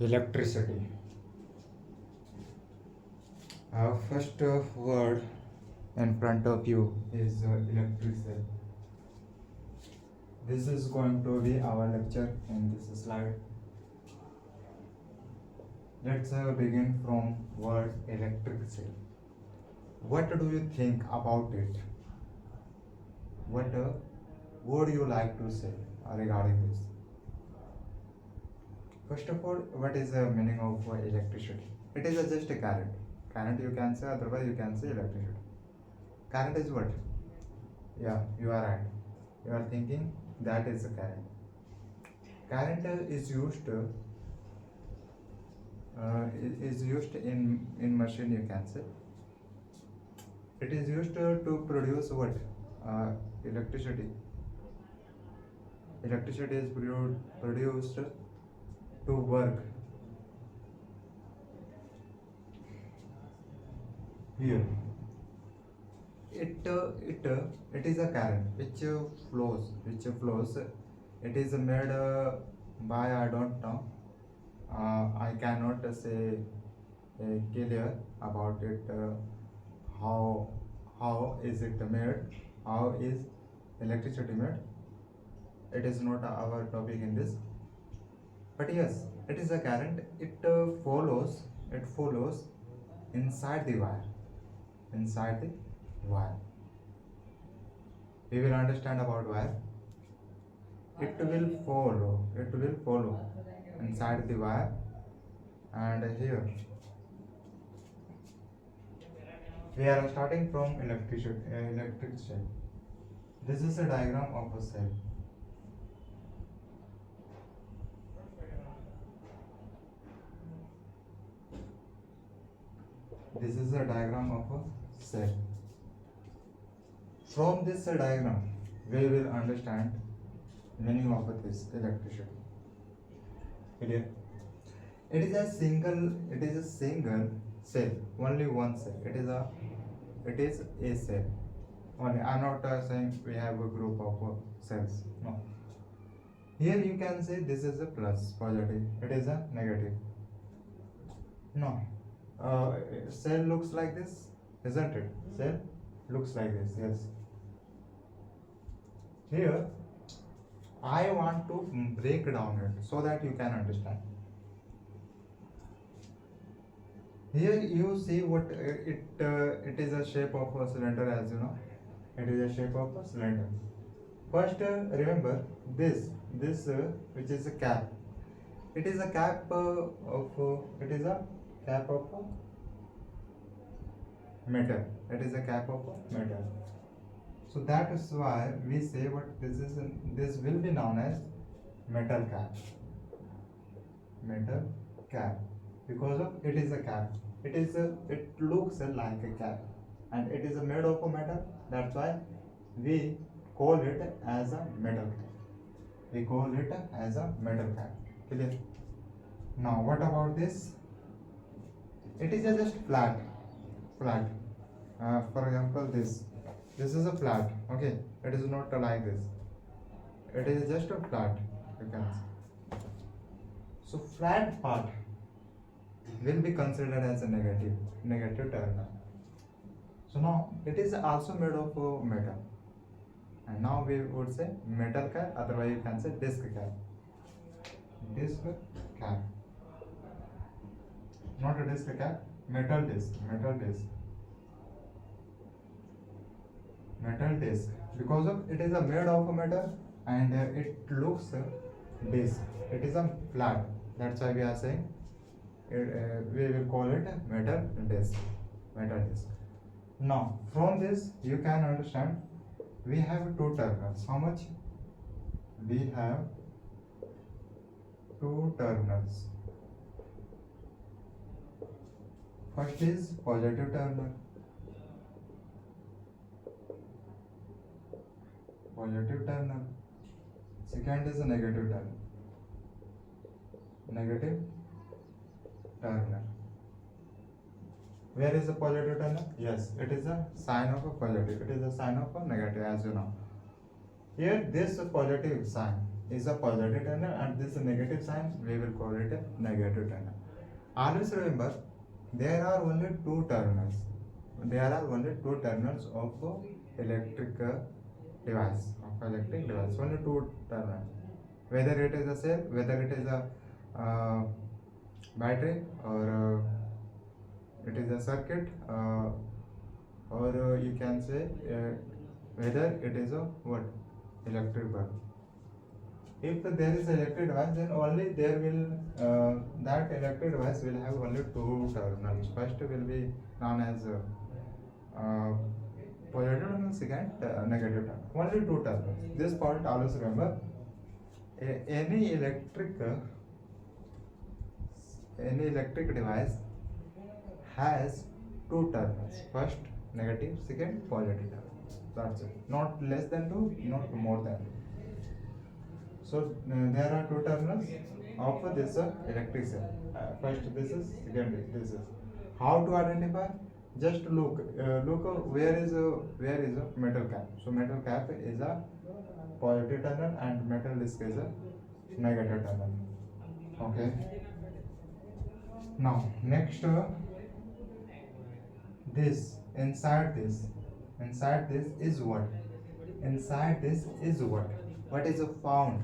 Electricity. First word in front of you is electricity. This is going to be our lecture in this slide. Let's begin from word electricity. What do you think about it? What would you like to say regarding this? First of all, what is the meaning of electricity? It is just a current. Current you can say, otherwise you can say electricity. Current is what? Yeah, you are right. You are thinking that is a current. Current is used in machine, you can say. It is used to produce what? Electricity. Electricity is produced to work. Here, it is a current which flows. It is made by, I don't know. I cannot say clear about it. How is it made? How is electricity made? It is not our topic in this. But yes, it is a current. It follows inside the wire. Inside the wire. We will understand about wire. It will follow inside the wire, and here we are starting from electricity. This is a diagram of a cell. This is a diagram of a cell. From this diagram, we will understand meaning of this electricity. Clear? It is a single cell, only one cell. It is a cell. Only. I'm not saying we have a group of cells. No. Here you can say this is a plus, positive. It is a negative. No. Cell looks like this, isn't it? Cell looks like this. Yes. Here, I want to break down it so that you can understand. Here you see what it is a shape of a cylinder, as you know. It is a shape of a cylinder. First, remember this which is a cap. It is a cap it is a cap of metal. It is a cap of metal. So that is why we say what this is. This will be known as metal cap. Metal cap, because of it is a cap. It looks like a cap, and it is made of a metal. That's why we call it as a metal cap. We call it as a metal cap. Clear? Now what about this? It is just flat. For example, this is a flat. Okay, it is not like this. It is just a flat. You can see. So flat part will be considered as a negative terminal. So now it is also made of metal, and now we would say metal cap. Otherwise you can say disc cap. Disc cap. Not a disc cap. Metal disc. Metal disc, because of it is a made of a metal, and it looks disc. It is a flat. That's why we are saying we will call it metal disc. Now from this you can understand we have two terminals. How much? We have two terminals. First is positive terminal. Second is a negative terminal. Where is the positive terminal? Yes, it is a sign of a positive. It is a sign of a negative, as you know. Here, this positive sign is a positive terminal, and this negative sign we will call it a negative terminal. Always remember, there are only two terminals. There are only two terminals of electric device. Only two terminals. Whether it is a cell, whether it is a battery, or it is a circuit, or you can say whether it is a what, electric bulb. If there is electric device, then only there will that electric device will have only two terminals. First will be known as positive terminal, second negative terminal. Only two terminals. This part always remember. Any electric device has two terminals. First negative, second positive terminal. That's it. Not less than two, not more than two. So there are two terminals of this electric cell. First this is, second this is. How to identify? Just look. Where is a metal cap? So metal cap is a positive terminal and metal disc is a negative terminal. Okay. Now next, this inside this is what? Inside this is what? What is found?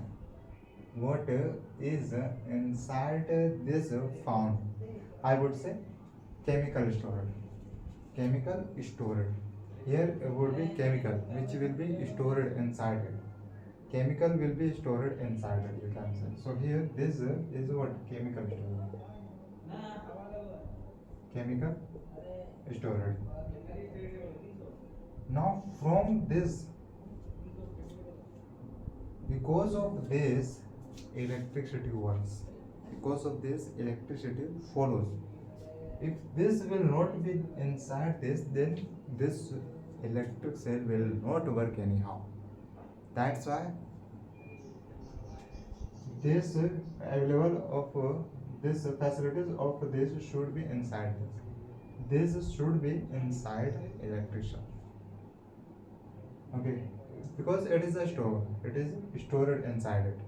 What is inside this found? I would say chemical storage. Chemical storage. Here would be chemical, which will be stored inside it. Chemical will be stored inside it, you can say. So here this is what? Chemical storage. Chemical storage. Now from this, because of this electricity works, because of this electricity follows. If this will not be inside this, then this electric cell will not work anyhow. That's why this available of this facilities of this should be inside this. This should be inside electrician. Okay, because it is a store, it is stored inside it.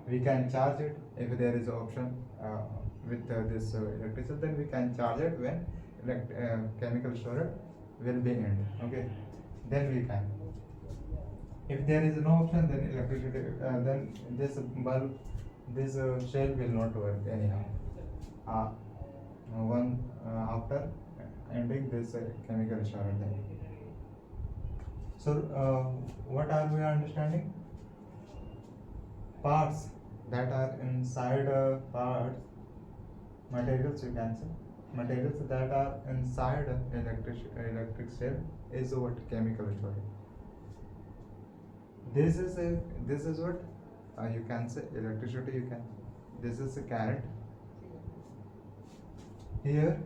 We can charge it if there is an option with this electricity, then we can charge it when chemical storage will be end. Okay, then we can. If there is no option, then electricity, then this bulb, this shell will not work anyhow. After ending this chemical storage, then. So what are we understanding? Parts that are inside parts, materials, you can say, materials that are inside electric cell is what? Chemical storage. This is what you can say electricity. You can. This is a current. Here,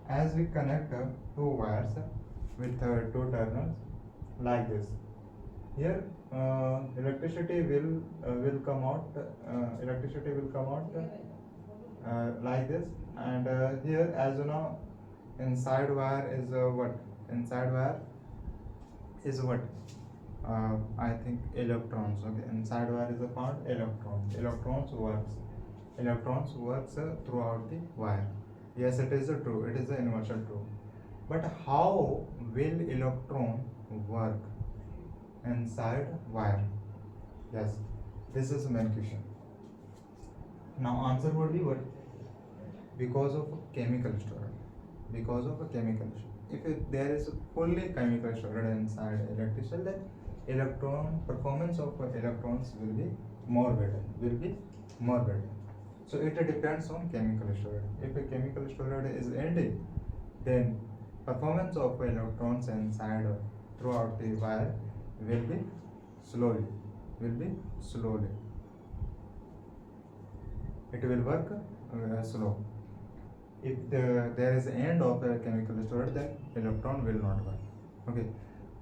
as we connect two wires with two terminals like this, here electricity will come out. Electricity will come out like this, and here, as you know, inside wire is what? Inside wire is what? I think electrons. Okay, inside wire is found electrons. Electrons works throughout the wire. Yes, it is true. It is a universal truth. But how will electron work inside wire? Yes, this is the main question. Now answer would be what? Because of chemical storage. Because of a chemical storage. If there is fully chemical storage inside electrician, then performance of electrons will be more better. So it depends on chemical storage. If a chemical storage is ending, then performance of electrons inside throughout the wire will be slowly. It will work slow. If there is end of a chemical storage, then electron will not work. Okay.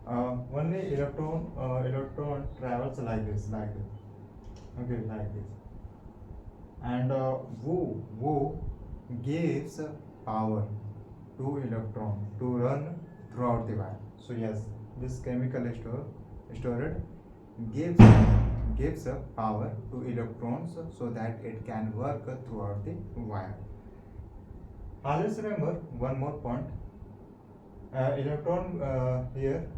Only electron travels like this. Okay, like this. And who gives power to electron to run throughout the wire. So yes, this chemical storage gives gives power to electrons so that it can work throughout the wire. Always remember one more point. Electron here,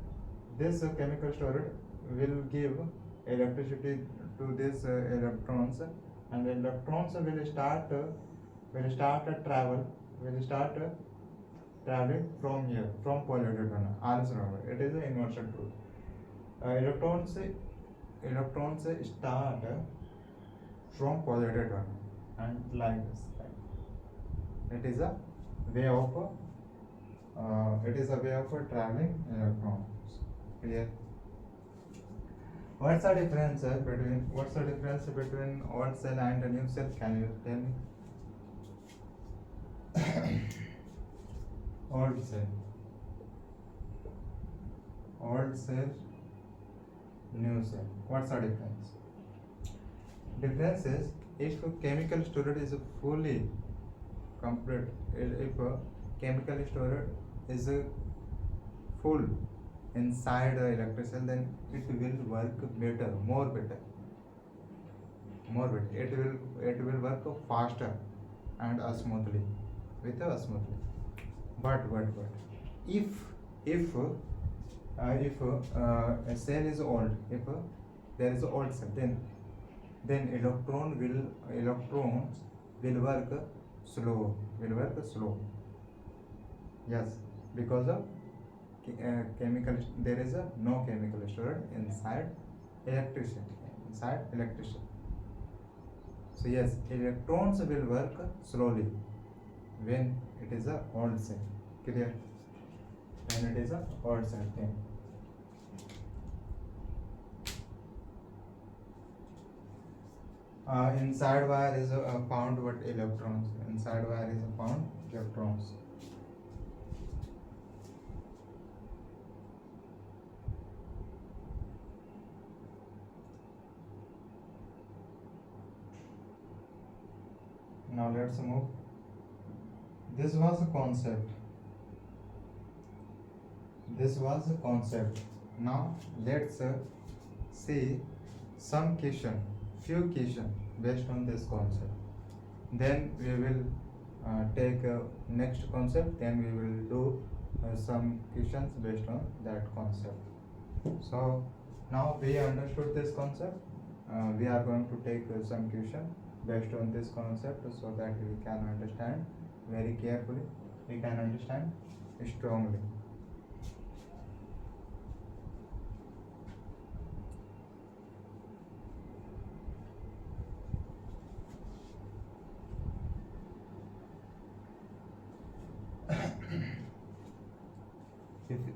this chemical storage will give electricity to these electrons, and the electrons will start traveling from here, from polluted one. Always remember, it is an universal truth. Electrons start from polluted one, and like this. It is a way of traveling electrons. Clear? What's the difference between old cell and a new cell? Can you tell me? Old cell, new cell. What's the difference? Difference is, if chemical storage is fully complete, if chemical storage is full inside the electric cell, then it will work better, more better. It will work faster and smoothly, smoothly. But if a cell is old, if there is an old cell, then electrons will work slow. Yes, because of chemical, there is no chemical storage inside electrician. So yes, electrons will work slowly when it is a old cell. Clear? When it is a old cell thing. Inside wire is found what electrons. Inside wire is found electrons. Now let's move. This was a concept. Now let's see some few question based on this concept. Then we will take next concept. Then we will do some questions based on that concept. So now we understood this concept. We are going to take some question based on this concept, so that we can understand very carefully, we can understand strongly.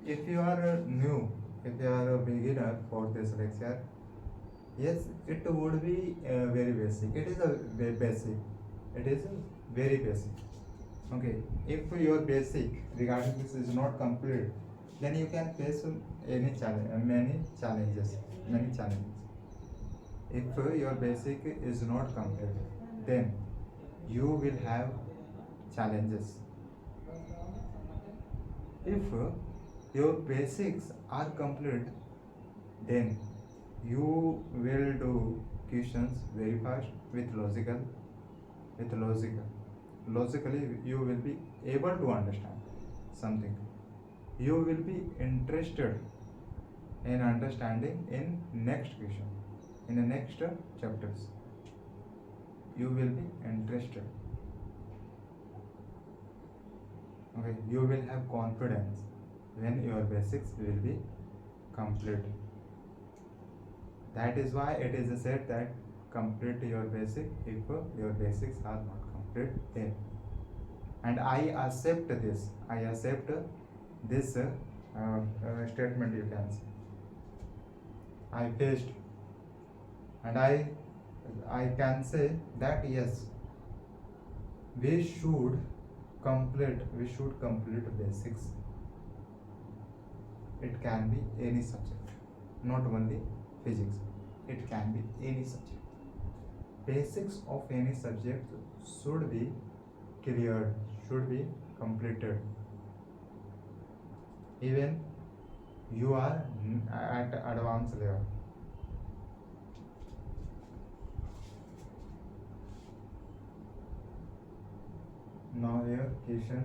If you are new, if you are a beginner for this lecture, yes, it would be very basic. It is very basic. Okay, if your basic regarding this is not complete, then you can face many challenges. If your basic is not complete, then you will have challenges. If your basics are complete, then you will do questions very fast with logically you will be able to understand something. You will be interested in understanding in next question, in the next chapters. You will be interested. Okay, you will have confidence when your basics will be complete. That is why it is said that complete your basic if your basics are not complete then. And I accept this statement, you can say. I faced, and I can say that yes, we should complete basics. It can be any subject, not only physics. It can be any subject. Basics of any subject should be cleared, should be completed. Even you are at advanced level. Now here question.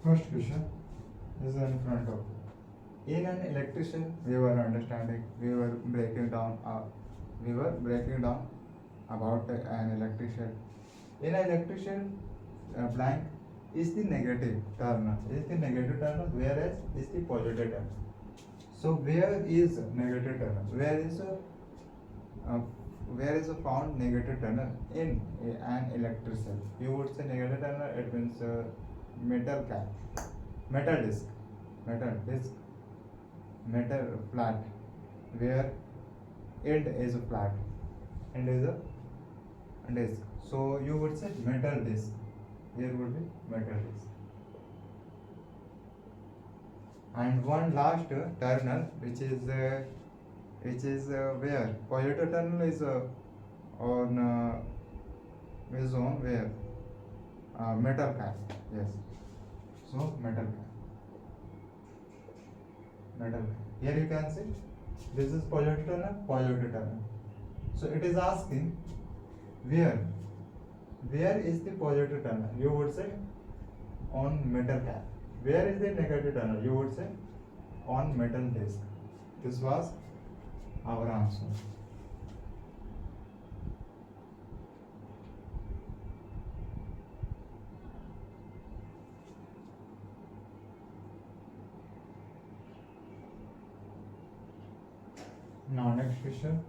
First question is in front of. In an electrician, we were understanding, we were breaking down about an electrician. In an electrician, blank is the negative terminal, whereas is the positive terminal. So where is negative terminal? Uh, where is found negative terminal in an electric cell? You would say negative terminal. It means metal cap, metal disc, metal flat, where end is flat, end is a disc. So you would say metal disc. Here would be metal disc. And one last terminal, which is where positive terminal is on where metal cap. Yes. So metal cap. Here you can see this is positive terminal. So it is asking where is the positive terminal? You would say on metal cap. Where is the negative terminal? You would say on metal disc. This was our answer. Now next question.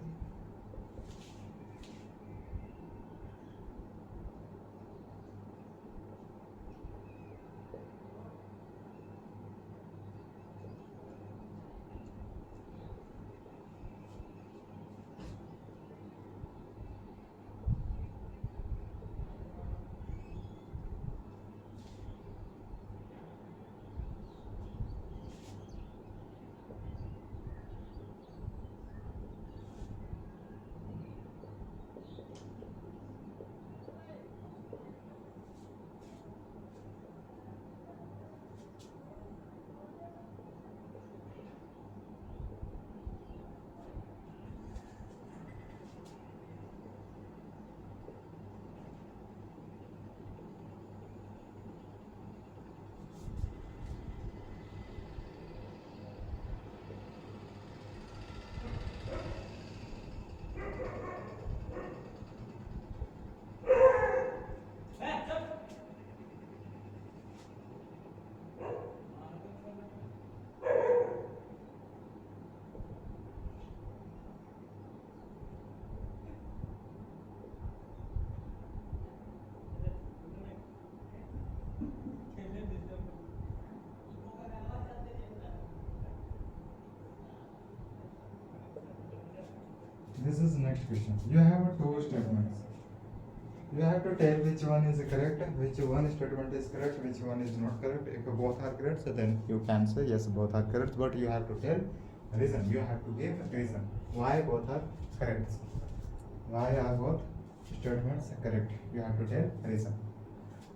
This is next question. You have two statements. You have to tell which one is correct, which one statement is correct, which one is not correct. If both are correct, so then you can say yes, both are correct. But you have to tell reason. You have to give reason why both are correct. Why are both statements correct? You have to tell reason.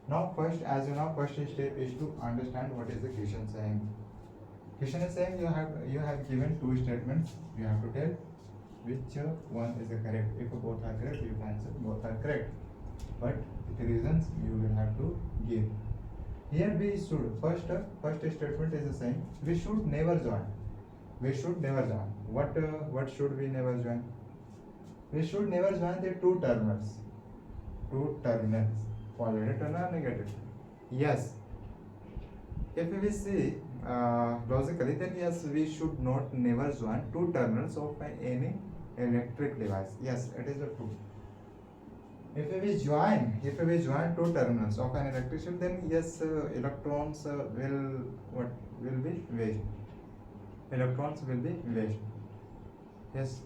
Now first, as you know, first step is to understand what is the question saying. Question is saying you have given two statements. You have to tell which one is correct. If both are correct, you can say both are correct. But the reasons you will have to give. Here we should first statement is saying we should never join. We should never join. What should we never join? We should never join the two terminals. Positive terminal, negative. Yes. If we see logically, then yes, we should not never join two terminals of any electric device. Yes, it is true. If we join two terminals of an electrician, then yes, electrons will be waste. electrons will be waste. Yes.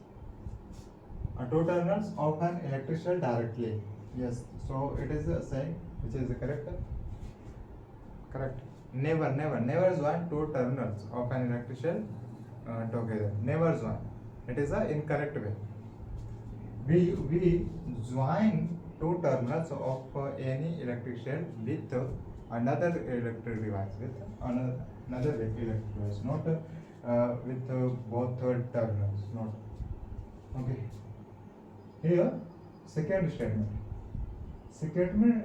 Two terminals of an electric cell directly. Yes. So it is saying which is correct. Correct. Never join two terminals of an electric cell together. Never join. It is a incorrect way. We join two terminals of any electric cell with another electric device, with another electric device, not with both terminals. Not okay. Here, second statement. Second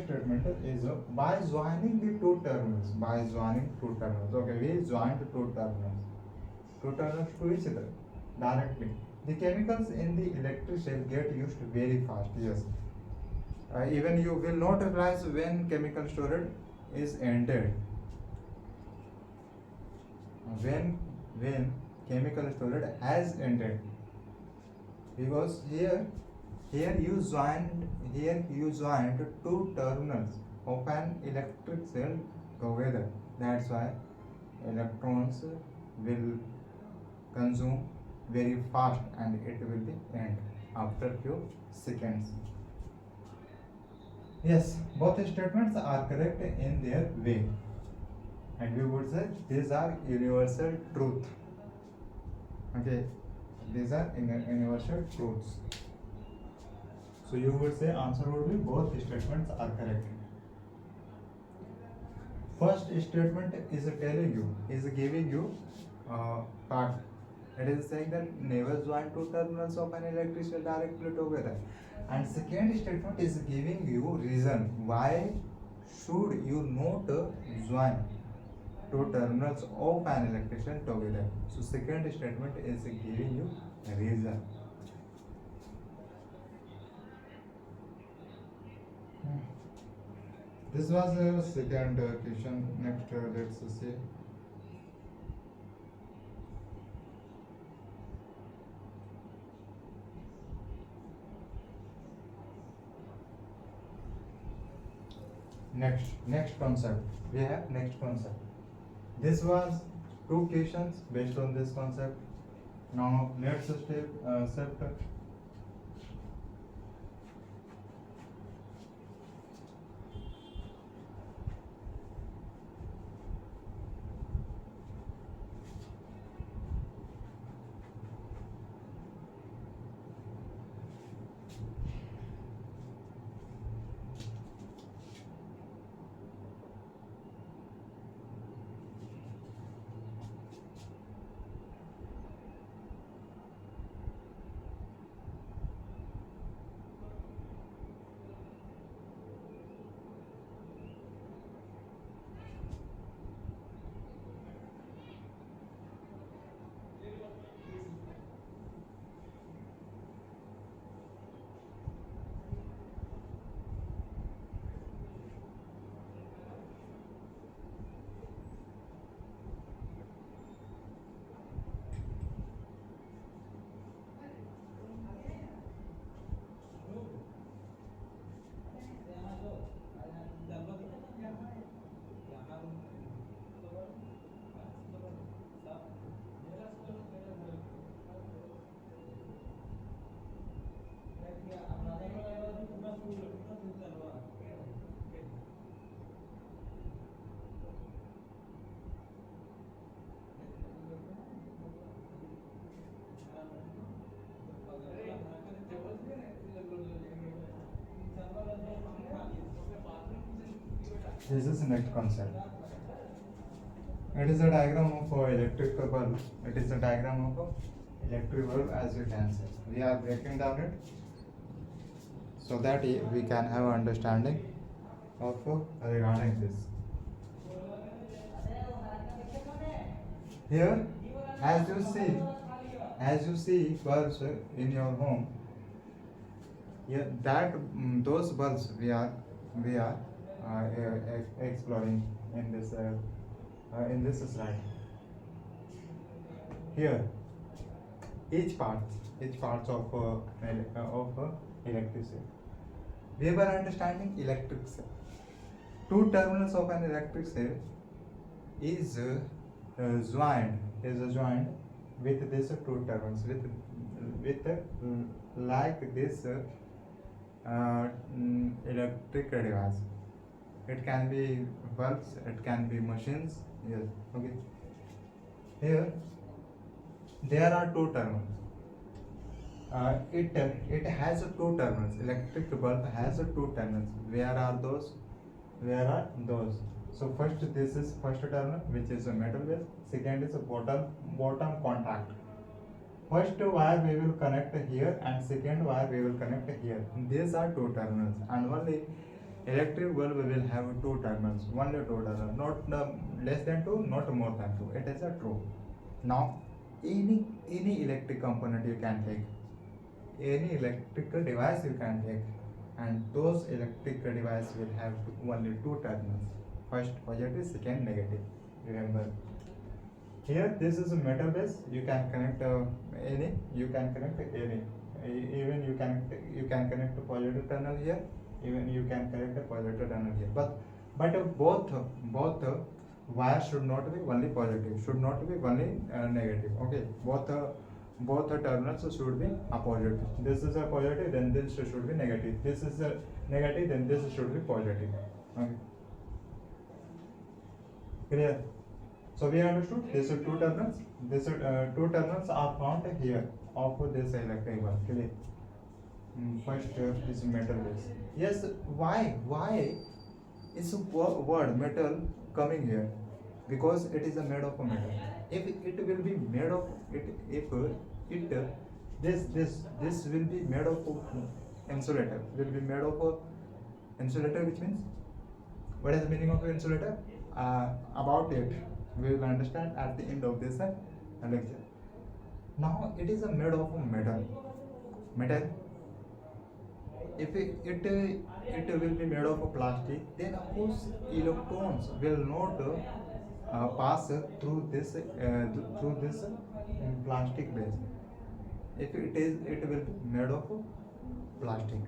statement is by joining the two terminals. By joining two terminals. Okay, we joined two terminals. Two terminals to each other directly. The chemicals in the electric cell get used very fast. Yes. Even you will not realize when chemical storage is ended. When chemical storage has ended, because here you joined two terminals of an electric cell together. That's why electrons will consume very fast and it will be end after few seconds. Yes, both statements are correct in their way, and we would say these are universal truth. Okay, these are universal truths. So you would say answer would be both statements are correct. First statement is telling you, is giving you part. It is saying that never join two terminals of an electric cell directly together. And second statement is giving you reason why should you not join two terminals of an electric cell together. So second statement is giving you a reason. This was the second question. Next, let's see. Next concept. We have next concept. This was two questions based on this concept. Now let's step. This is the next concept. It is a diagram of electric bulb. It is a diagram of electric bulb, as you can see. We are breaking down it so that we can have understanding of regarding this. Here, as you see bulbs in your home. Yeah, those bulbs we are exploring in this slide. Here, each parts of electric cell. We were understanding electric cell. Two terminals of an electric cell is joined with this two terminals with like this electric device. It can be bulbs, it can be machines. Yes, okay. Here there are two terminals. It has two terminals. Electric bulb has two terminals. Where are those? Where are those? So first, this is first terminal, which is a metal base. Second is a bottom contact. First wire we will connect here, and second wire we will connect here. These are two terminals, and only electric bulb will have two terminals. Only two terminals, not less than two, not more than two. It is a true. Now, any electric component you can take, any electrical device you can take, and those electrical device will have only two terminals. First positive, second negative. Remember. Here this is a metal base. You can connect any. You can connect any. Even you can connect a positive terminal here. Even you can connect a positive terminal here. But both wires should not be only positive. Should not be only negative. Okay. Both the terminals should be opposite. This is a positive, then this should be negative. This is a negative, then this should be positive. Okay. Clear? So we understood these are two terminals. These two terminals are found here of this electric bulb. Clear? First is metal base. Yes. Why is word metal coming here? Because it is made of a metal. If it will be made of it, if it this will be made of insulator. Will be made of insulator, which means what is the meaning of insulator? About it we will understand at the end of this lecture. Now it is made of metal. If it will be made of plastic, then of course electrons will not pass through this plastic base. If it will be made of plastic.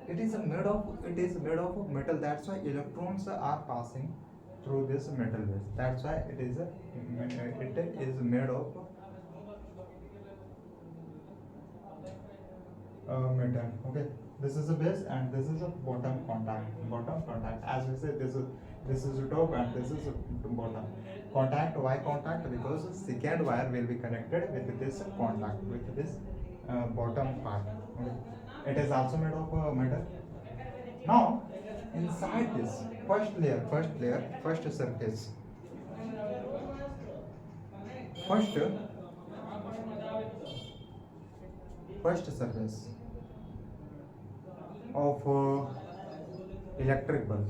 It is made of metal. That's why electrons are passing through this metal base. That's why it is made of metal. Okay. This is a base and this is a bottom contact. As we said, this is the top and this is the bottom contact. Why contact? Because second wire will be connected with this contact, with this bottom part. Okay. It is also made of metal. Now inside this first surface, first surface of electric bulb.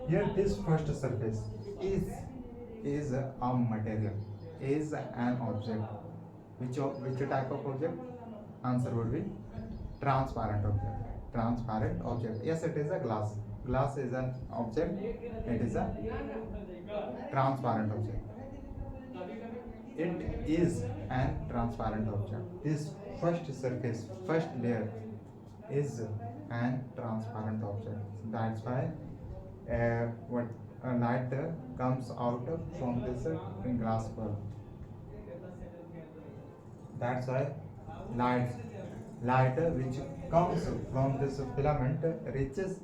Here this first surface is a material, is an object. Which type of object? Answer would be transparent object. Yes, it is a glass. Glass is an object. It is a transparent object. It is an transparent object. This first surface, first layer is an transparent object. That's why what light comes out from this glass bulb. That's why light which comes from this filament reaches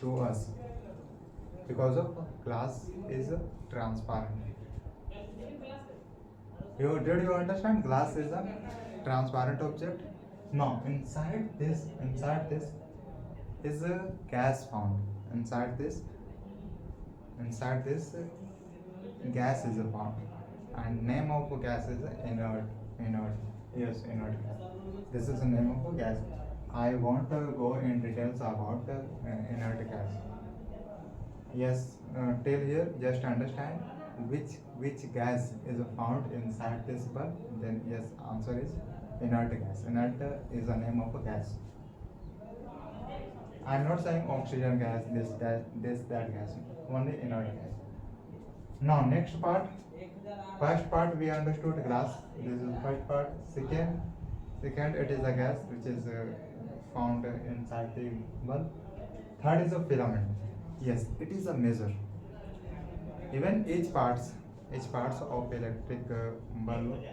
to us because of glass is transparent. Did you understand? Glass is a transparent object. Now inside this is a gas found. Inside this gas is found, and name of gas is inert. Yes, inert gas. This is the name of a gas. I won't go in details about inert gas. Yes, till here just understand which gas is found inside this bulb. Then yes, answer is inert gas. Inert is the name of a gas. I am not saying oxygen gas, that gas. Only inert gas. Now next part. First part we understood glass. This is the first part. Second it is a gas which is found inside the bulb. Third is a filament. Yes, it is a measure. Even each parts of electric bulb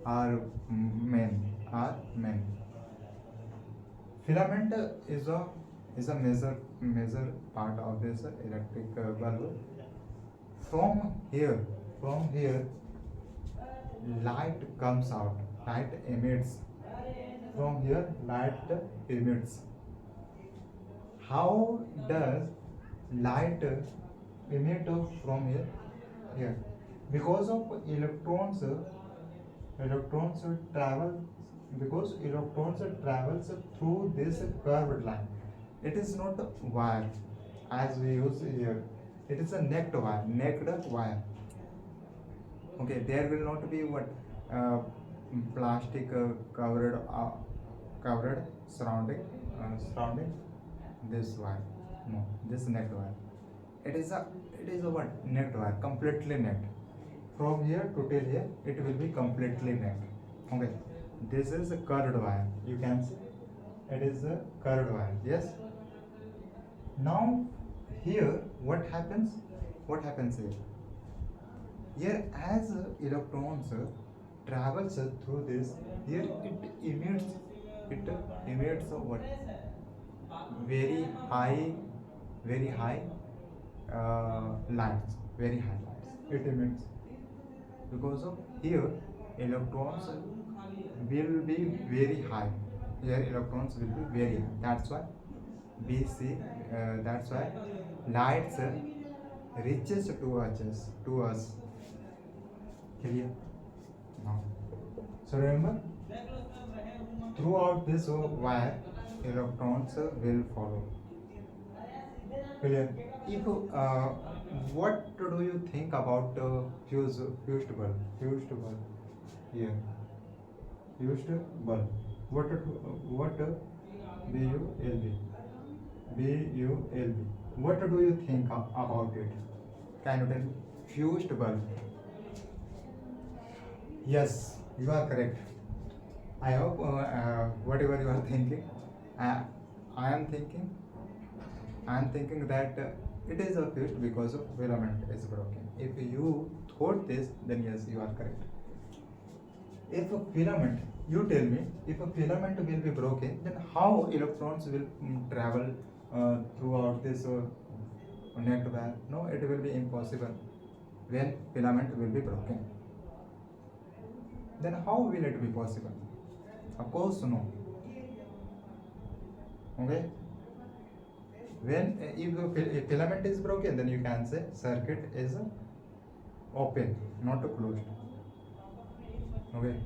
are main. Filament is a major part of this electric bulb. From here, from here, light comes out. Light emits. From here, light emits. How does light emit from here? Here, because of electrons travel because electrons travels through this curved line. It is not a wire as we use here. It is a necked wire. Okay, there will not be what plastic covered surrounding this wire. No, this necked wire. It is a what necked wire, completely necked. From here to till here, it will be completely necked. Okay, this is a curved wire. You can see it is a curved wire. Yes. Now here, what happens? What happens here? Here, as electrons travels through this, here it emits what very high, very high lights, very high lights. It emits because of here electrons will be very high. Here electrons will be very high. That's why we see. That's why lights reaches to us. Clear now. So remember, throughout this wire, electrons will follow. Clear. If what do you think about fused bulb? Fused bulb. Here, fused bulb. What BULB? BULB. What do you think about it? Can you tell me? Fused bulb. Yes, you are correct. I hope whatever you are thinking, uh, I am thinking. I am thinking that it is a fused because of filament is broken. If you thought this, then yes, you are correct. If a filament, you tell me, if a filament will be broken, then how electrons will travel throughout this net wire? No, it will be impossible when filament will be broken. Then how will it be possible? Of course, no. Okay. When if filament is broken, then you can say circuit is open, not closed. Okay.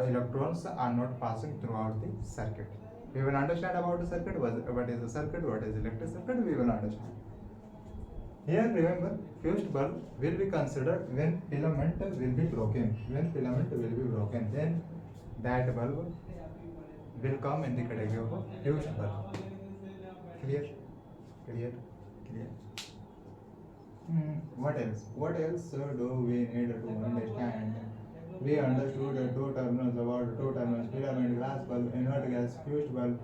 Electrons are not passing throughout the circuit. We will understand about the circuit. What is a circuit? What is electric circuit? We will understand. Here, remember, fused bulb will be considered when filament will be broken. When filament will be broken, then that bulb will come in the category of a fused bulb. Clear? Clear? Clear? What else? What else do we need to understand? We understood the two terminals about two terminals, filament, glass bulb, inert gas, fused bulb.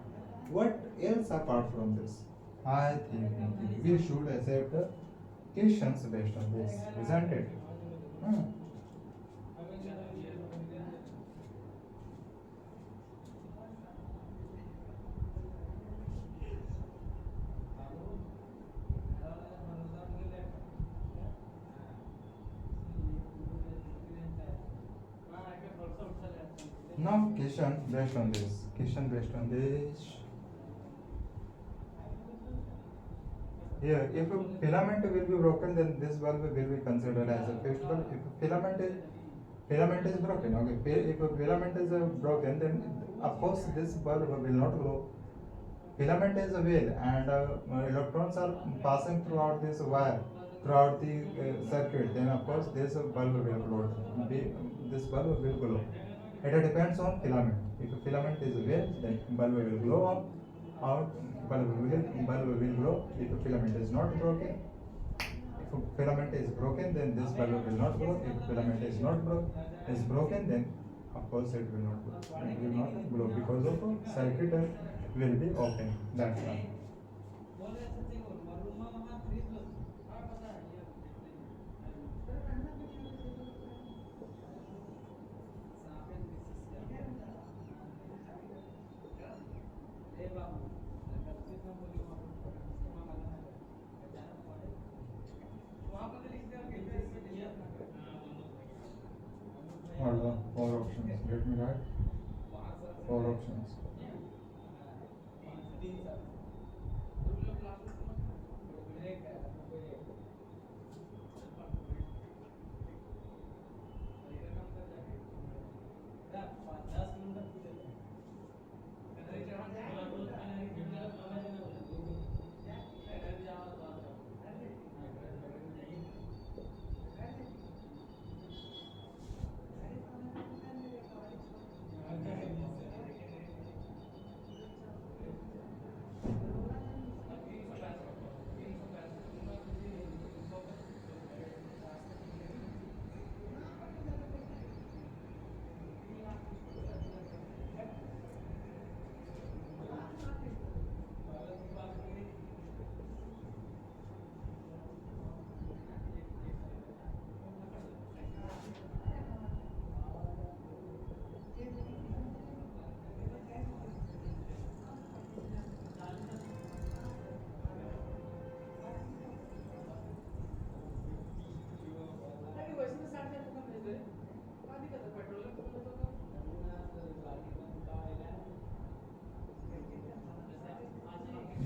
What else apart from this? I think we should accept questions based on this, isn't it? Hmm. Now, question based on this. Question based on this. Here, if a filament will be broken, then this bulb will be considered as a fused bulb. If a filament is broken, okay. If a filament is broken, then of course this bulb will not glow. Filament is a veil, and electrons are passing throughout this wire, throughout the circuit. Then of course this bulb will glow. This bulb will glow. It depends on filament. If a filament is a veil, then bulb will glow out. Bulb will glow. If a filament is not broken, if a filament is broken, then this bulb will not glow. If a filament is not broken, then of course it will not glow. It will not glow because of a circuit will be open. That's why. the four options. Let me write four options.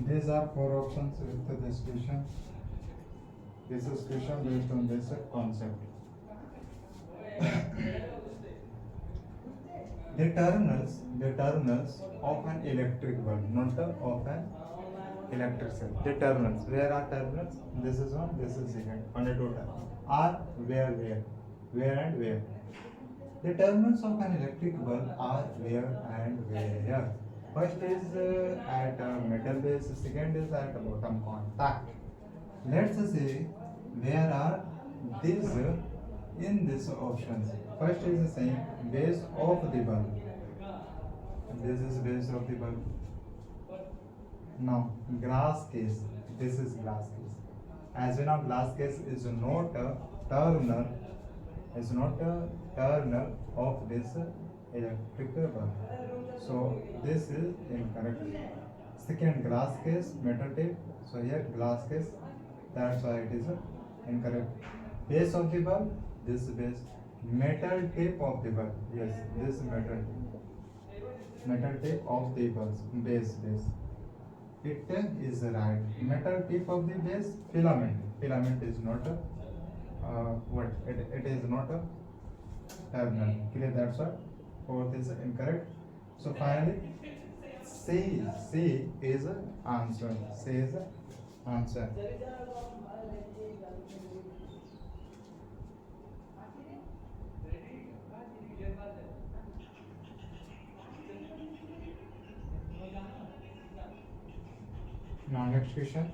These are four options with this question. This is question based on this concept. The terminals of an electric bulb, not of an electric cell. The terminals. Where are terminals? This is one, this is second. On a total. Are where and where. The terminals of an electric bulb are where and where. First is at metal base, second is at bottom contact. Let's say where are these in this options. First is the same base of the bulb. This is base of the bulb. Now glass case. This is glass case. As we know, glass case is not a terminal. Is not a terminal of this electric bulb. So this is incorrect. Second, glass case, metal tape. So here glass case. That's why it is incorrect. Base of the bulb. This base. Metal tape of the bulb. Yes, this metal tape. Metal tape of the bulb. Base. It is right. Metal tip of the base, filament. Filament is not a it is not a terminal. Clear? That's why fourth is incorrect. So finally, C is answer. C is answer. Now next question.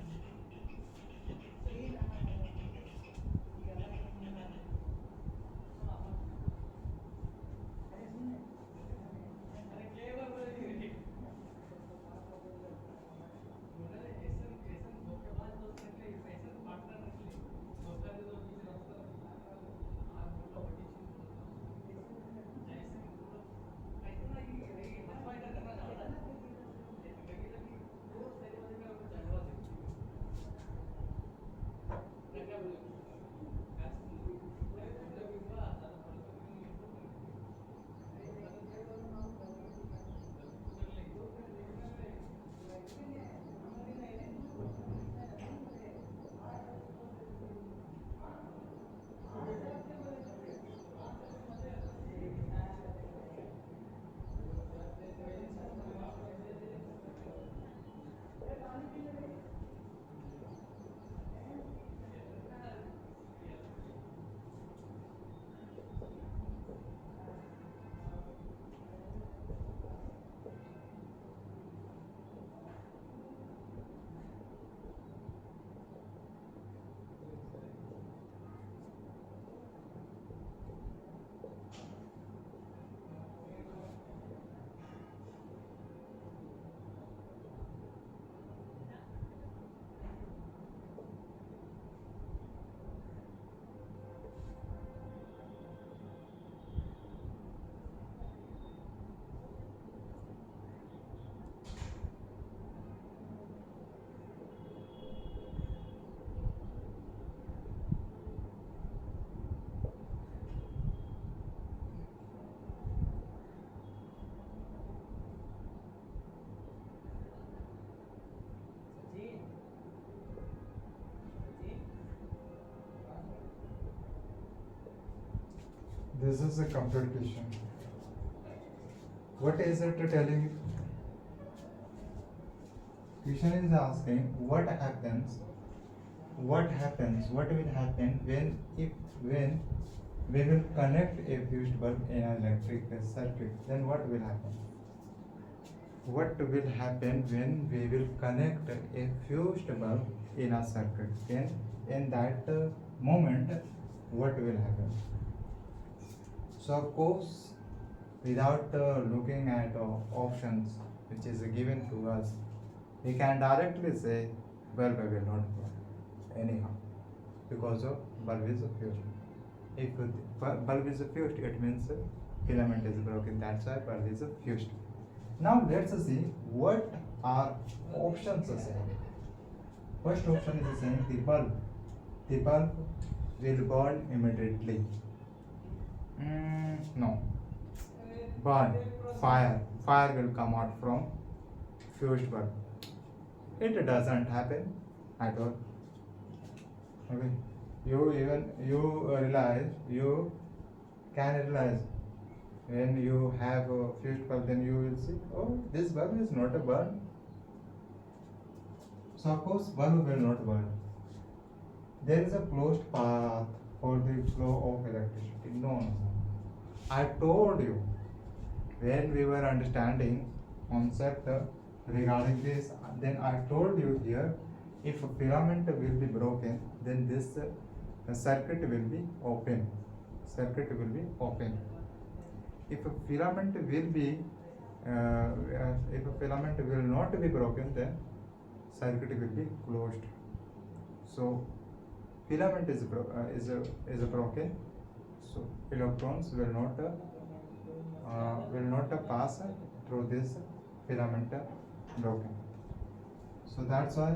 This is a complete question. What is it telling? Question is asking what happens, what will happen when we will connect a fused bulb in an electric circuit, then what will happen? What will happen when we will connect a fused bulb in a circuit? Then in that moment, what will happen? So of course, without looking at options which is given to us, we can directly say bulb will not burn anyhow because of bulb is fused. If bulb is fused, it means filament is broken. That's why bulb is fused. Now let's see what are options saying. First option is saying the bulb will burn immediately. No, burn, fire will come out from fused bulb. It doesn't happen at all. Okay, you can realize when you have a fused bulb, then you will see, oh, this bulb is not a burn. So of course bulb will not burn. There is a closed path for the flow of electricity. No. I told you when we were understanding concept regarding this, then I told you here, if a filament will be broken, then this circuit will be open. Circuit will be open. If a filament will be if a filament will not be broken, then circuit will be closed. So filament is broken, so electrons will not pass through this filament broken. So that's why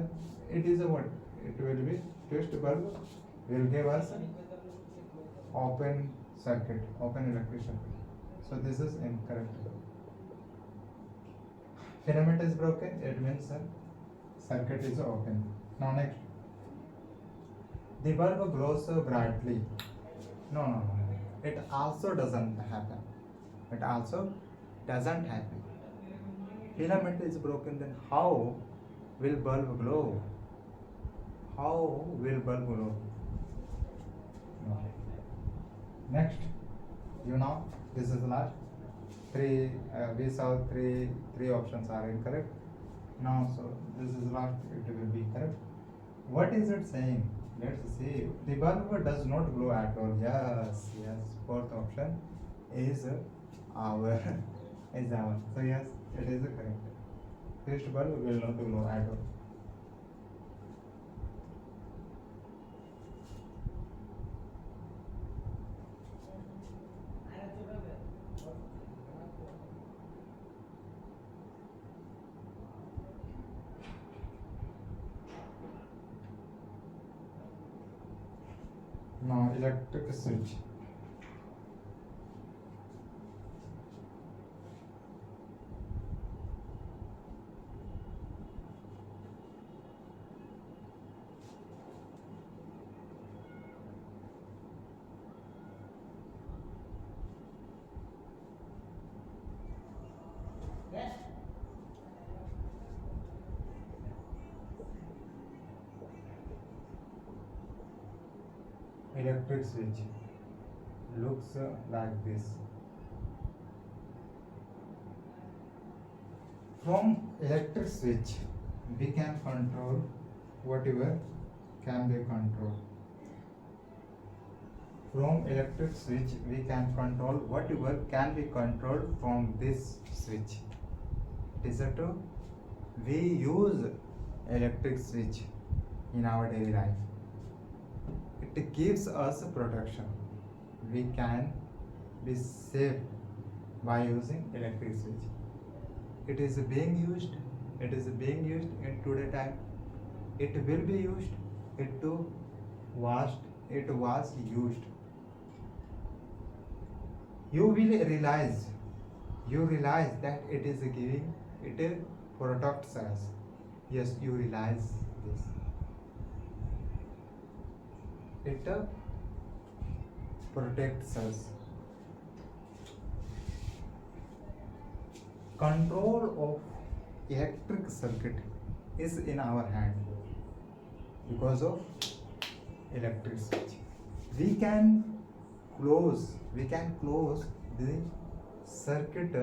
it is a what? It will be fused bulb will give us open circuit, open electric circuit. So this is incorrect. Filament is broken, it means circuit is open. Now next, the bulb glows brightly. No. It also doesn't happen. It also doesn't happen. Filament is broken, then how will bulb glow? How will bulb glow? No. Next, this is the last. We saw three options are incorrect. Now, so this is last. It will be correct. What is it saying? Let's see. The bulb does not glow at all. Yes. Fourth option is our. So yes, it is correct. Fused bulb will not glow at all. Now electric switch. Electric switch looks like this. From electric switch, we can control whatever can be controlled. From electric switch, we can control whatever can be controlled from this switch. Is that true? We use electric switch in our daily life. It gives us protection. We can be safe by using electric switch. It is being used in today time. It will be used. It was used. You realize that it is giving, it protects us. Yes, you realize this. It protects us. control of electric circuit is in our hand because of electric switch. We can close the circuit,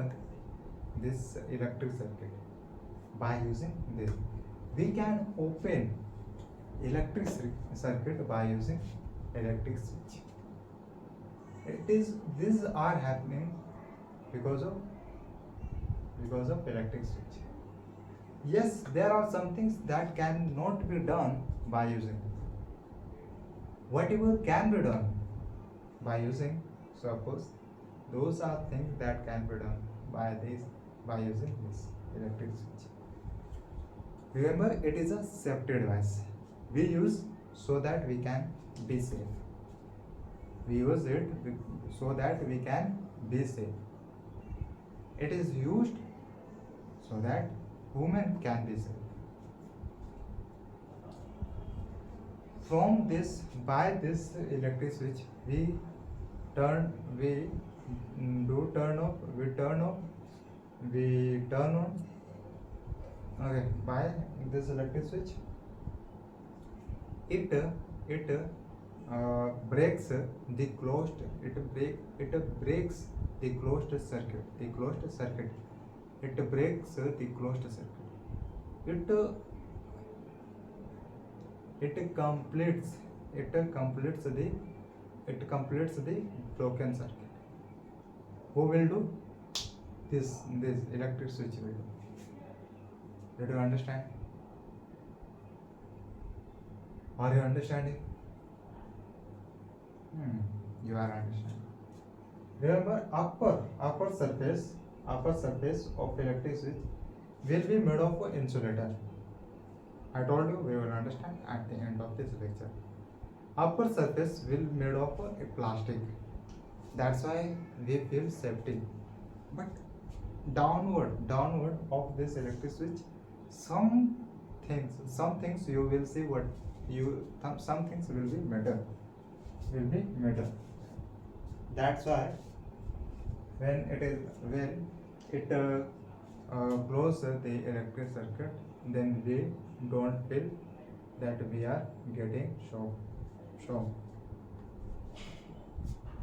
this electric circuit, by using this. We can open electric circuit by using electric switch. These are happening because of electric switch. Yes, there are some things that cannot be done by using. Whatever can be done by using, suppose those are things that can be done by using this electric switch. Remember, it is a safety device. We use so that we can be safe. We use it so that we can be safe. It is used so that women can be safe. From this, by this electric switch, we turn on. Okay, by this electric switch, it breaks the closed. It breaks the closed circuit. It breaks the closed circuit. It completes the broken circuit. Who will do this electric switch will do. Did you understand? Are you understanding? You are understanding. Remember, upper surface of electric switch will be made of insulator. I told you we will understand at the end of this lecture. Upper surface will be made of a plastic. That's why we feel safety. But downward of this electric switch, some things you will see some things will be metal. That's why when it close the electric circuit, then we don't feel that we are getting shock.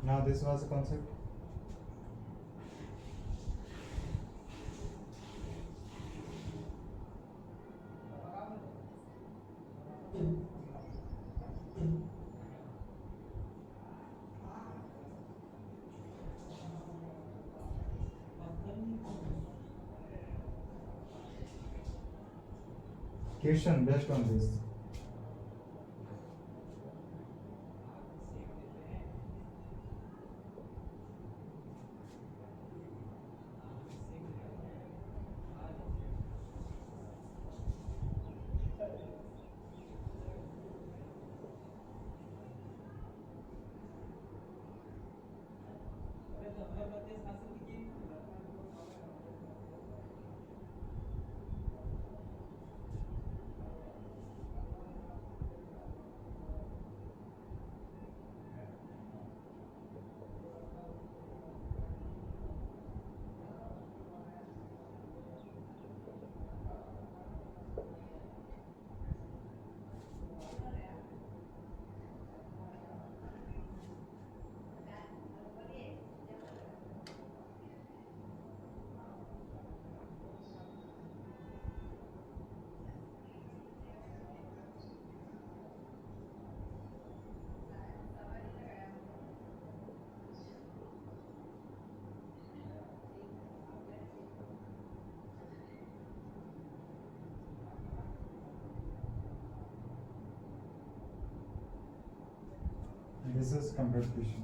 Now this was the concept. Question based on this. This is complete question.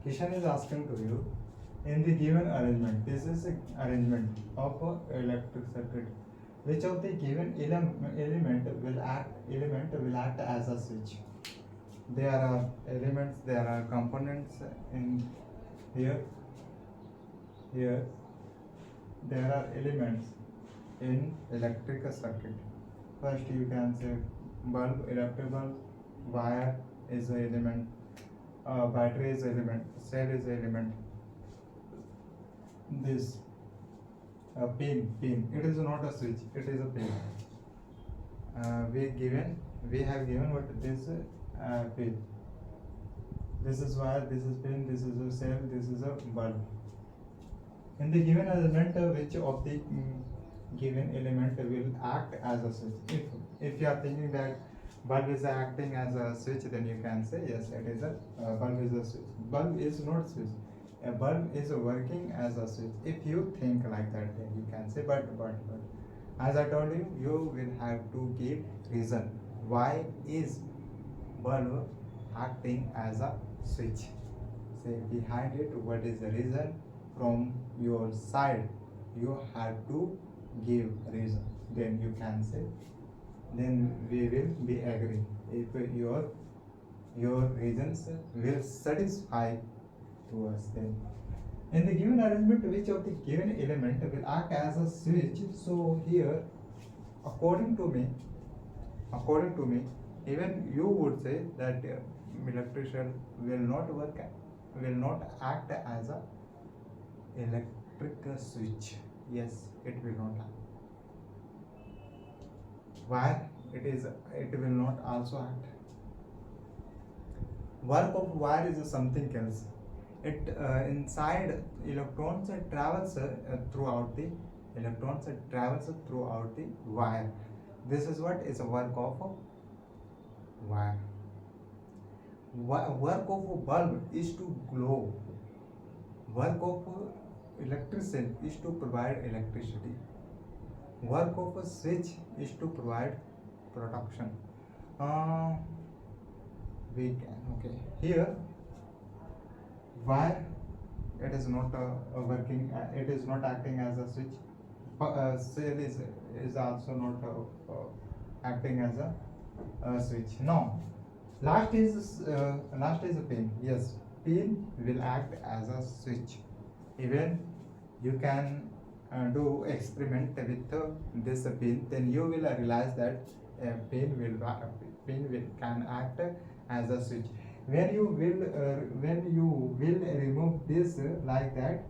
Question is asking to you, in the given arrangement, this is an arrangement of an electric circuit. Which of the given element will act as a switch? There are elements, there are components in here. Here there are elements in electrical circuit. First you can say bulb, electric bulb, wire is the element, battery is the element, cell is the element. this pin. It is not a switch. It is a pin. We have given what this pin. This is wire. This is pin. This is a cell. This is a bulb. In the given element, which of the given element will act as a switch? If you are thinking that bulb is acting as a switch, then you can say yes, it is a bulb is a switch. Bulb is not switch. A bulb is working as a switch. If you think like that, then you can say but as I told you, you will have to give reason why is bulb acting as a switch. Say behind it, what is the reason from your side? You have to give reason. Then you can say. Then we will be agree. If your reasons will satisfy to us, then in the given arrangement, which of the given element will act as a switch? So here, according to me, even you would say that electrician will not act as a electric switch. Yes, it will not act. Why? It will not also act. Work of wire is something else. It inside electrons travels throughout the wire. This is what is a work of a wire. Work of a bulb is to glow. Work of electrician is to provide electricity. Work of a switch is to provide protection. We can okay here wire, it is not working. It is not acting as a switch. Cell is also not acting as a switch. Now, last is a pin. Yes, pin will act as a switch. Even you can do experiment with this pin, then you will realize that pin will can act as a switch. When you will remove this like that,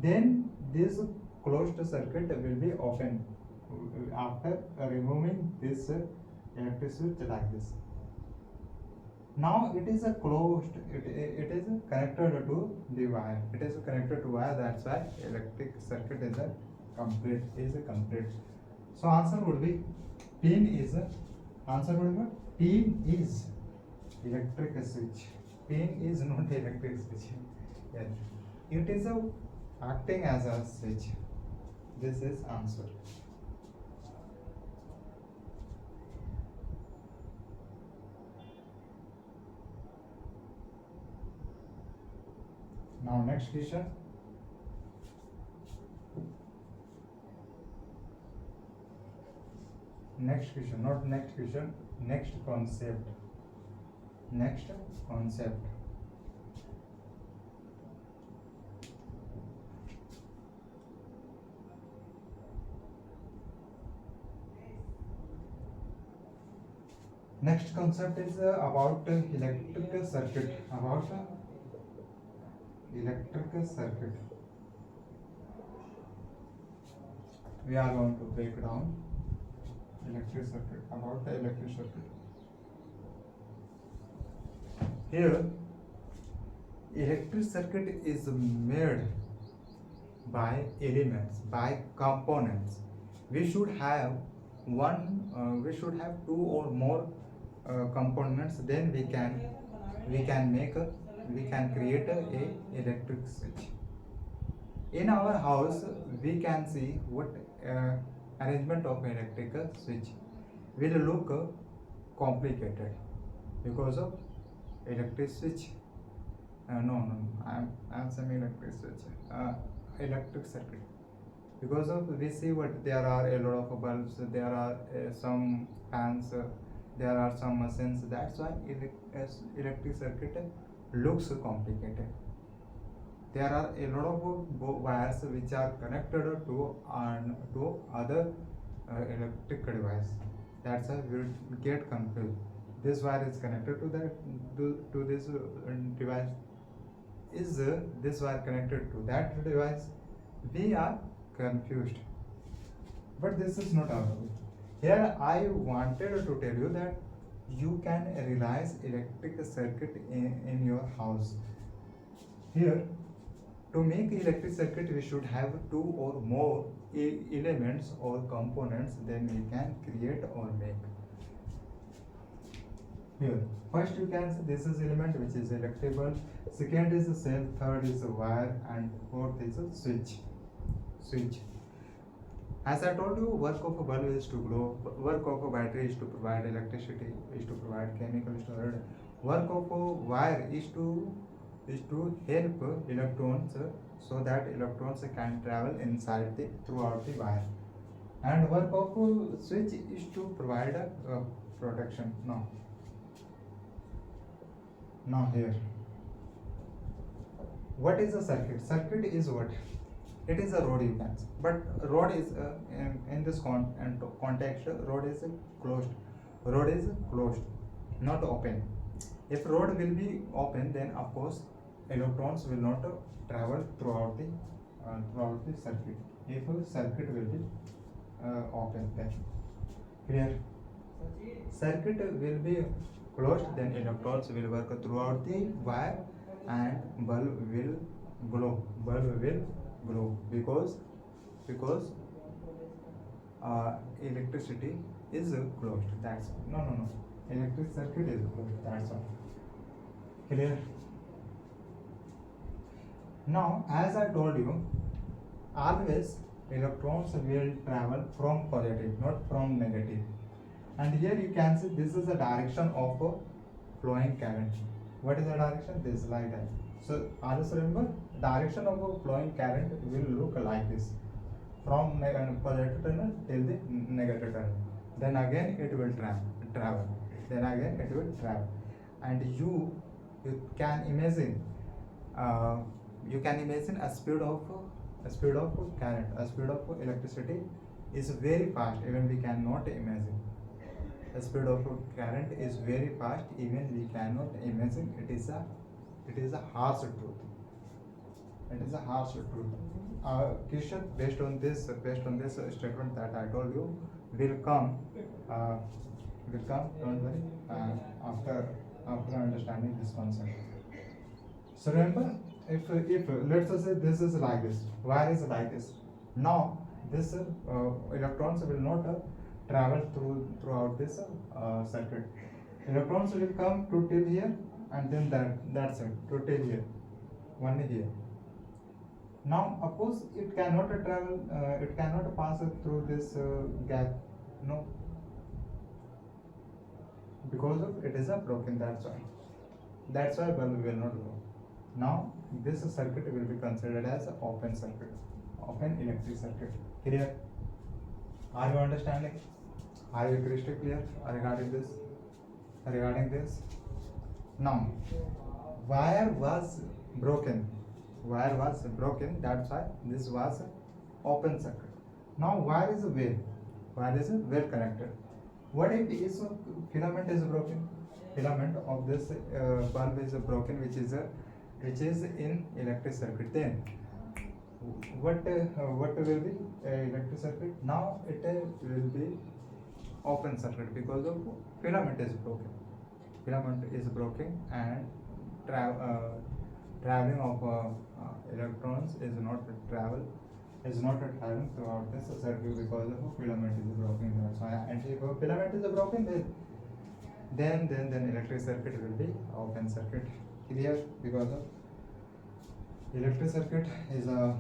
then this closed circuit will be open after removing this electric switch like this. Now it is a closed, it is connected to the wire. It is connected to wire, that's why electric circuit is a complete. So answer would be pin is electric switch. Pin is not electric switch. Yes. It is acting as a switch. This is answer. Now next question. Next question, not next question, next concept. Next concept. Next concept is about electrical circuit. Electrical circuit. We are going to break down electric circuit. About the electric circuit. Here, electric circuit is made by elements, by components. We should have two or more components. Then we can create a electric switch. In our house, we can see what arrangement of electrical switch will look complicated because of electric switch. I'm saying electric switch. Electric circuit. Because of we see what there are a lot of bulbs, there are some fans, there are some machines. That's why electric circuit looks complicated. There are a lot of wires which are connected to other electric device. That's why we get confused. This wire is connected to this device. Is this wire connected to that device? We are confused, but this is not our topic. Here I wanted to tell you that you can realize electric circuit in your house. Here, to make electric circuit, we should have two or more elements or components, then we can create or make. Here, first you can see this is element which is electric bulb, second is a cell, third is a wire, and fourth is a switch. As I told you, work of a bulb is to glow, work of a battery is to provide electricity, is to provide chemical storage, work of a wire is to help electrons so that electrons can travel inside the throughout the wire, and work of a switch is to provide a protection. Now here, what is a circuit? Circuit is what? It is a road, you can say. But road is in this context, road is closed. Road is closed, not open. If road will be open, then of course electrons will not travel throughout the circuit. If a circuit will be open, then clear. Circuit will be closed, then electrons will work throughout the wire, and bulb will glow. Bulb will glow because electricity is closed. That's all. No. Electric circuit is closed. That's all. Clear? Now, as I told you, always electrons will travel from positive, not from negative. And here you can see this is the direction of a flowing current. What is the direction? This is like that. So always remember, direction of a flowing current will look like this, from positive terminal till the negative terminal. Then again it will travel. Then again it will travel. And you can imagine a speed of current, a speed of electricity is very fast. Even we cannot imagine. The speed of current is very fast. Even we cannot imagine. It is a harsh truth. It is a harsh truth. Question based on this statement that I told you will come. Don't worry. After understanding this concept. So remember, if let's say this is like this, wire is like this. Now this electrons will not travel throughout this circuit. Electrons will come to till here, and then that's it, to till here, one here. Now of course it cannot travel, it cannot pass through this gap, no, because of it is a broken. That's why bulb will not go. Now this circuit will be considered as an open circuit, open electric circuit. Clear? Are you understanding? Are you crystal clear regarding this? Now, wire was broken. That's why this was an open circuit. Now, wire is well connected. What if this filament is broken? Filament of this bulb is broken, which is in electric circuit. Then what will be electric circuit? Now it will be open circuit because of filament is broken. And traveling of electrons is not traveling throughout this circuit because of filament is broken. That's why. And if filament is broken, then electric circuit will be open circuit. Clear? Because of electric circuit is a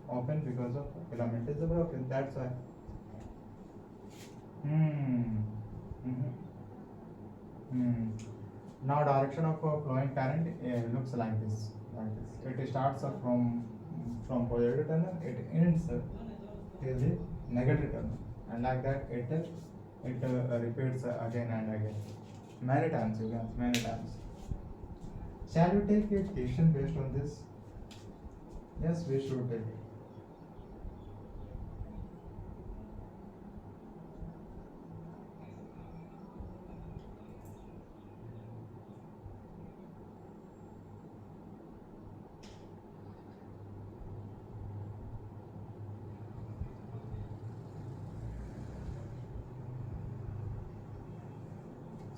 open because of filament is broken. That's why. Now direction of flowing current looks like this. It starts from positive terminal, it ends till the negative terminal, and like that it repeats again and again, many times. Shall we take a question based on this? Yes, we should take it.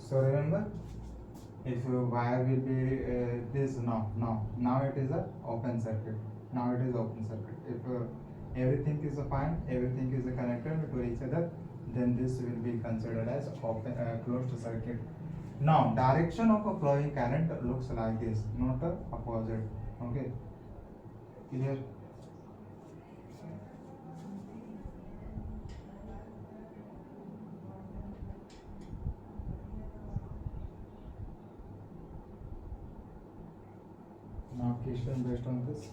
So remember, if wire will be this now it is a open circuit. Now it is open circuit. If everything is fine, everything is connected to each other, then this will be considered as open closed circuit. Now direction of a flowing current looks like this, not a opposite. Okay, clear? Now question based on this.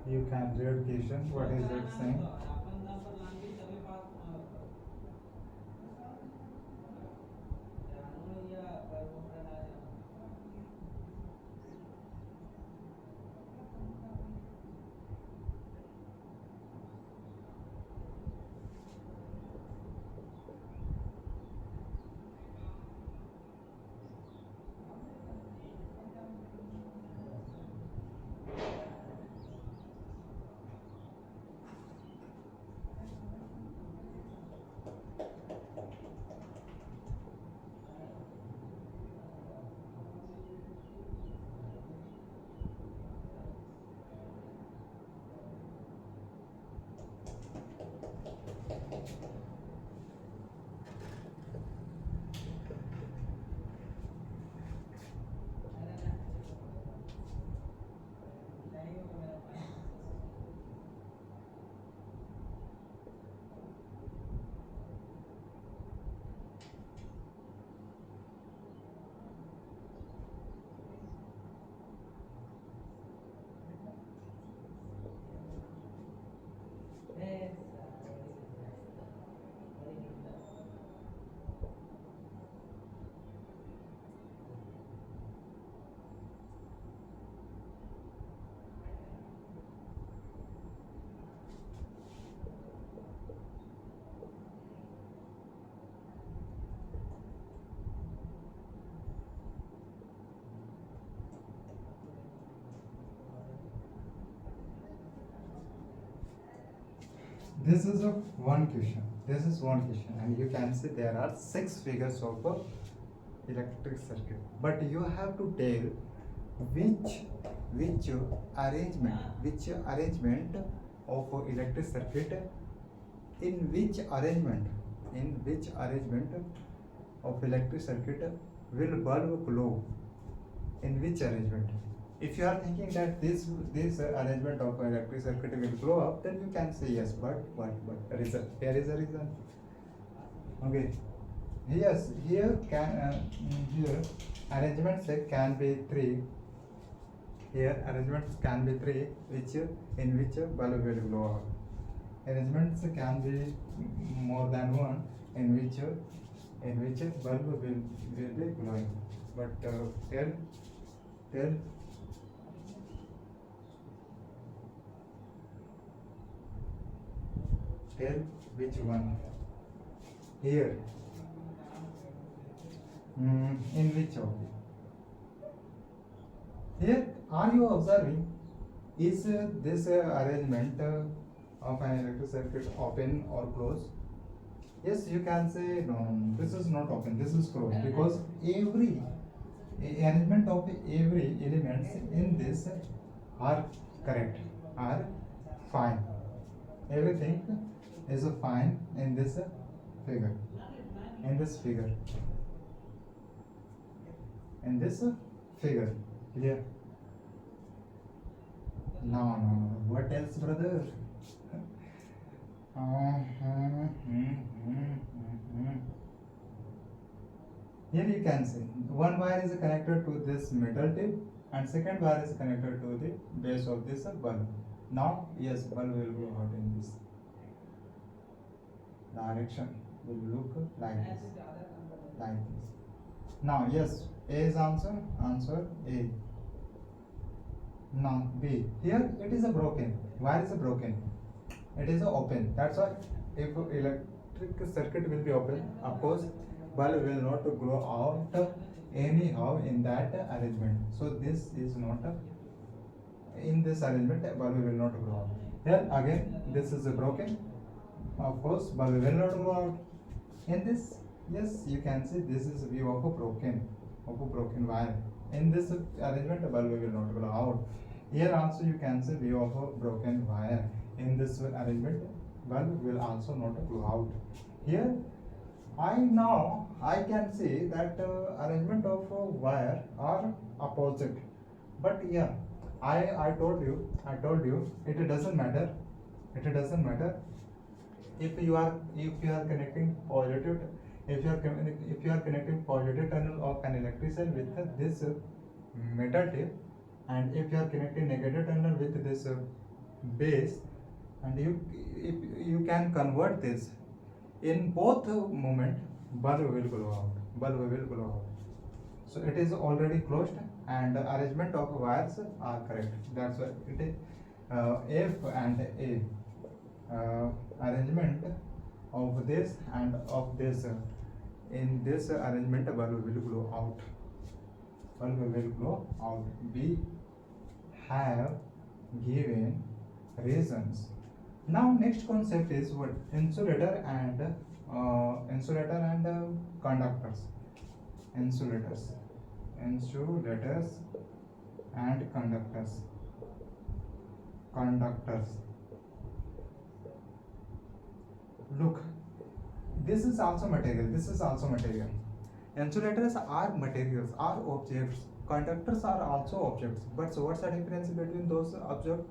You can read question. What is it saying? This is a one question. This is one question, and you can see there are 6 figures of a electric circuit. But you have to tell which arrangement of a electric circuit, in which arrangement of electric circuit will bulb glow, in which arrangement. If you are thinking that this arrangement of electric circuit will glow up, then you can say yes, but reason, here is a reason. Okay, yes, here here arrangements can be three. Here arrangements can be three, which in which bulb will glow up. Arrangements can be more than one, in which bulb will be glowing. But tell which one here, in which of it? Here, are you observing? Is this arrangement of an electric circuit open or closed? Yes, you can say no, this is not open, this is closed, because every arrangement of every elements in this are correct, are fine. Everything is fine in this figure, in this figure, in this figure. Clear? No. What else, brother? Here you can see one wire is connected to this metal tip, and second wire is connected to the base of this bulb. Now yes, bulb will go out in this direction, will look like this, like this. Now yes, A is answer A. Now B, here it is a broken, wire is a broken, it is a open, that's why if electric circuit will be open, of course bulb will not glow out anyhow in that arrangement. So this is not in this arrangement, bulb will not glow out. Here again this is a broken, of course bulb will not glow out. In this, yes, you can see this is view of a broken wire. In this arrangement bulb will not glow out. Here also you can see view of a broken wire. In this arrangement bulb will also not glow out. Here I can see that arrangement of wire are opposite, but yeah, I told you it doesn't matter. If you are connecting positive, if you are connecting positive terminal of an electrician with this metal tip, and if you are connecting negative terminal with this base, and you can convert this, in both moment bulb will glow out. So it is already closed and the arrangement of wires are correct. That's why it is F and A. Arrangement of this and of this, in this arrangement bulb will glow out. We have given reasons. Now next concept is what? Insulator and conductors. Insulators and conductors. Look, this is also material. Insulators are materials, are objects. Conductors are also objects. But so what's the difference between those objects?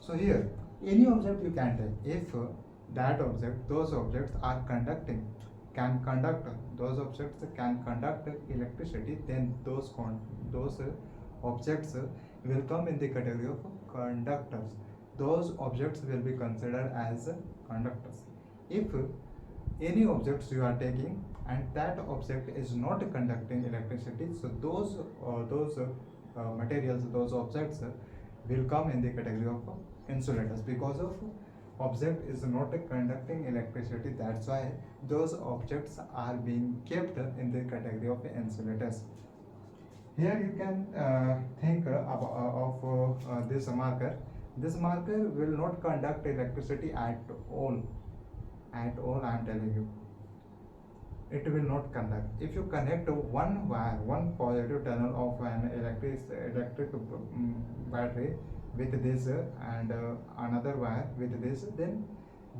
So here, any object you can take. If those objects are conducting, can conduct, those objects can conduct electricity, then those objects will come in the category of conductors. Those objects will be considered as conductors. If any objects you are taking and that object is not conducting electricity, so those materials, those objects will come in the category of insulators, because of object is not conducting electricity. That's why those objects are being kept in the category of insulators. Here you can think of this marker. This marker will not conduct electricity at all. I am telling you, it will not conduct. If you connect one wire, one positive terminal of an electric battery with this and another wire with this, then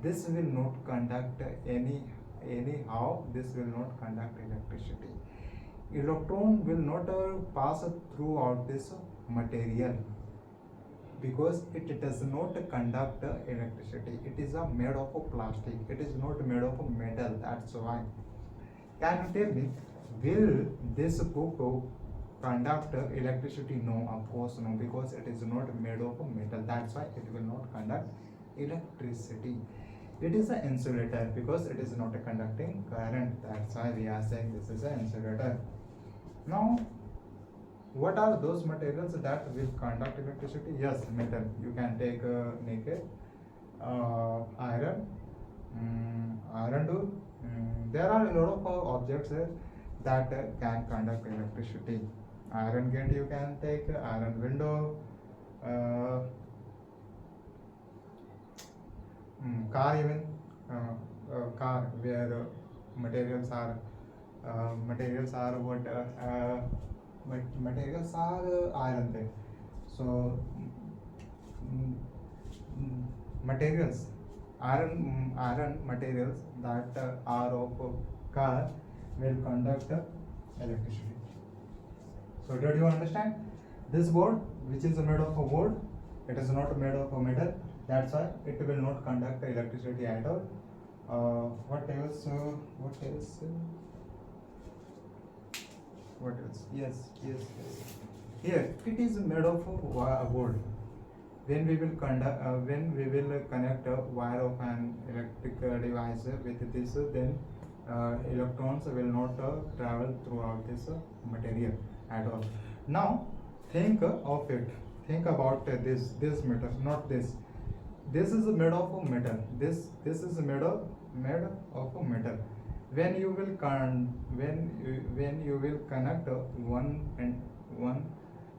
this will not conduct anyhow. This will not conduct electricity. Electron will not pass throughout this material, because it does not conduct electricity. It is made of plastic. It is not made of metal. That's why. Can you tell me, will this book conduct electricity? No, of course no, because it is not made of metal. That's why it will not conduct electricity. It is an insulator because it is not conducting current. That's why we are saying this is an insulator. Now, what are those materials that will conduct electricity? Yes, metal. You can take nickel, iron, iron ore. There are a lot of objects that can conduct electricity. Iron gate you can take, iron window, car even, car where materials are what materials are iron thing. So materials, iron materials that are of car will conduct electricity. So did you understand? This board, which is made of a wood, it is not made of a metal. That's why it will not conduct electricity at all. What else? What else? Yes. Here it is made of wood. When we will connect a wire of an electric device with this, then electrons will not travel throughout this material at all. Now think of it. Think about this metal, not this. This is made of a metal. This is made of a metal. When you will when you will connect one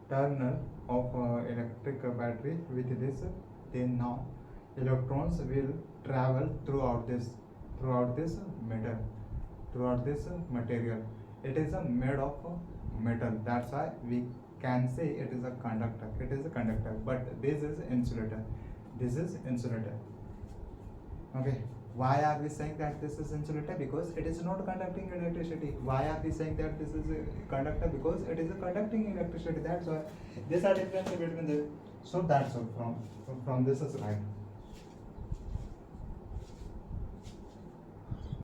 terminal of electric battery with this, then now electrons will travel throughout this metal, throughout this material. It is a made of metal. That's why we can say it is a conductor. It is a conductor. But this is insulator. This is insulator. Okay. Why are we saying that this is insulator? Because it is not conducting electricity. Why are we saying that this is a conductor? Because it is a conducting electricity. That's why these are difference between the. So that's all from this is right.